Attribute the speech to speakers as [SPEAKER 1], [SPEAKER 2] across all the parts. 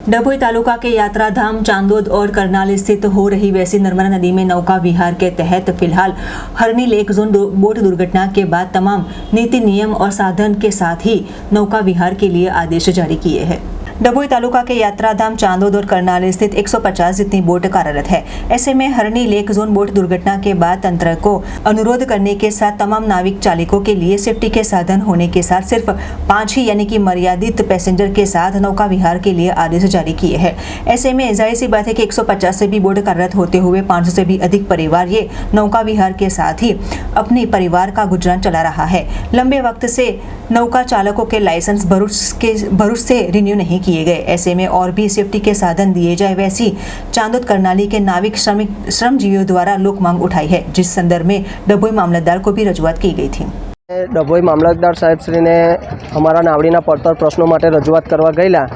[SPEAKER 1] डभोई तालुका के यात्रा धाम चांदोद और करनाल स्थित हो रही वैसी नर्मदा नदी में नौका विहार के तहत फिलहाल हरनी लेक जोन बोट दुर्घटना के बाद तमाम नीति नियम और साधन के साथ ही नौका विहार के लिए आदेश जारी किए हैं। डभोई तालुका के यात्रा धाम चांदोद और करनाल स्थित 150 जितनी बोट कार्यरत है। ऐसे में हरनी लेक जोन बोट दुर्घटना के बाद तंत्र को अनुरोध करने के साथ तमाम नाविक चालकों के लिए सेफ्टी के साधन होने के साथ सिर्फ 5 ही यानी कि मर्यादित पैसेंजर के साथ नौका विहार के लिए आदेश जारी किए हैं। ऐसे में जाहिर सी बात है कि 150 से भी बोट कार्यरत होते हुए 500 से भी अधिक परिवार ये नौका विहार के साथ ही अपनी परिवार का गुजरान चला रहा है। लंबे वक्त से नौका चालकों के लाइसेंस भरूच से रिन्यू नहीं किए गए। ऐसे में और भी सेफ्टी के साधन दिए जाए वैसी चांदोद करनाली के नाविक श्रमजीवियों द्वारा लोक मांग उठाई है, जिस संदर्भ में डभोई मामलतदार को भी रजूआत की गई थी।
[SPEAKER 2] डभोई मामलतदार साहेब श्री ने अमरा नावड़ीना પડતર प्रश्नों माटे रजूआत करवा गયેલા,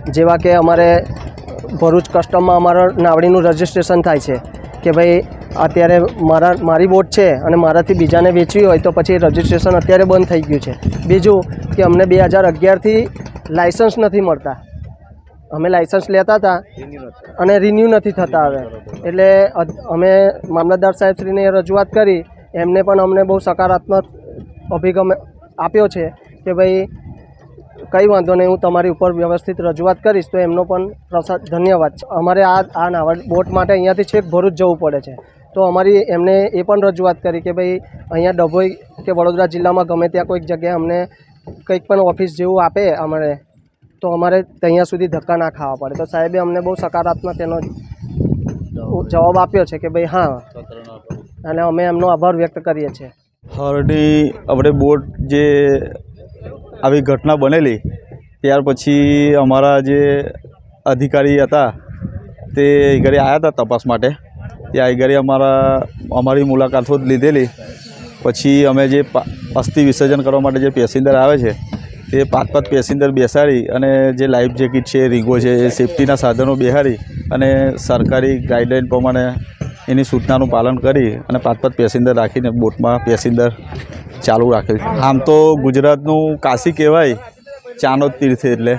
[SPEAKER 2] जेवा के अमारे भरूच कस्टम में अमारा नावड़ीનું रजिस्ट्रेशन थाय छे कि भाई अत्यारे मारी बोट है और माराथी बीजाने वेचवी होय तो पछी रजिस्ट्रेशन अत्यारे बंद थई गयुं छे। बीजू कि अमने 2011 थी लाइसेंस नहीं मळता, अमे लाइसेंस लेता था अने रिन्यू नहीं थता हवे, एटले अमे मामलतदार साहेब श्री ने रजूआत करी, एमने पण अमने बहु सकारात्मक अभिगम आप्यो छे कि भाई कई वांधो नहीं, हूँ तमारी उपर व्यवस्थित रजूआत करीश। तो एमनो पण धन्यवाद। अमारे आ नावड़ बोट माटे अहींयाथी छेक भरूच जवुं पड़े छे, तो अमारी एमने ए पण रजूआत करी कि भाई अहींया डभोई के वडोदरा जिल्ला में गमे त्यां कोईक जग्याए अमने कंईक पण ऑफिस जेवुं आपे अमारे, तो अमारे ત્યાં સુધી ધક્કા ના ખાવા પડે। તો સાહેબે અમને બહુ સકારાત્મક એનો જવાબ આપ્યો છે કે ભાઈ હા, અને અમે એમનો આભાર વ્યક્ત કરીએ છીએ।
[SPEAKER 3] હરણી આપણે બોટ જે આવી ઘટના બનેલી ત્યાર પછી અમારા જે અધિકારી હતા તે ઘરે આવ્યા હતા તપાસ માટે। ત્યાં ઘરે અમારી મુલાકાતો લીધેલી, પછી અમે જે અસ્થિ વિસર્જન કરવા માટે જે પેસેન્જર આવે છે તે 5 પેસેન્જર બેસાડી અને જે લાઈફ જેકેટ છે, રીંગો છે, એ સેફ્ટીના સાધનો બેહાડી અને સરકારી ગાઈડલાઈન પ્રમાણે એની સૂચનાનું પાલન કરી અને 5 પેસેન્જર રાખીને બોટમાં પેસેન્જર ચાલુ રાખેલ છે। આમ તો ગુજરાતનું કાશી કહેવાય ચાંદોદ તીર્થ, એટલે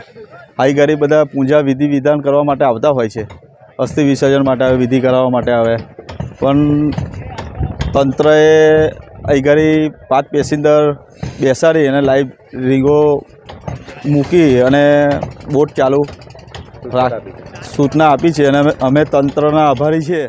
[SPEAKER 3] આવી ગાડી બધા પૂજા વિધિ વિધાન કરવા માટે આવતા હોય છે, અસ્થિ વિસર્જન માટે આવે, વિધિ કરાવવા માટે આવે, પણ તંત્રએ અહીં ગાડી 5 પેસેન્જર બેસાડી અને લાઈવ રીંગો મૂકી અને બોટ ચાલુ સૂચના આપી છે અને અમે તંત્રના આભારી છીએ।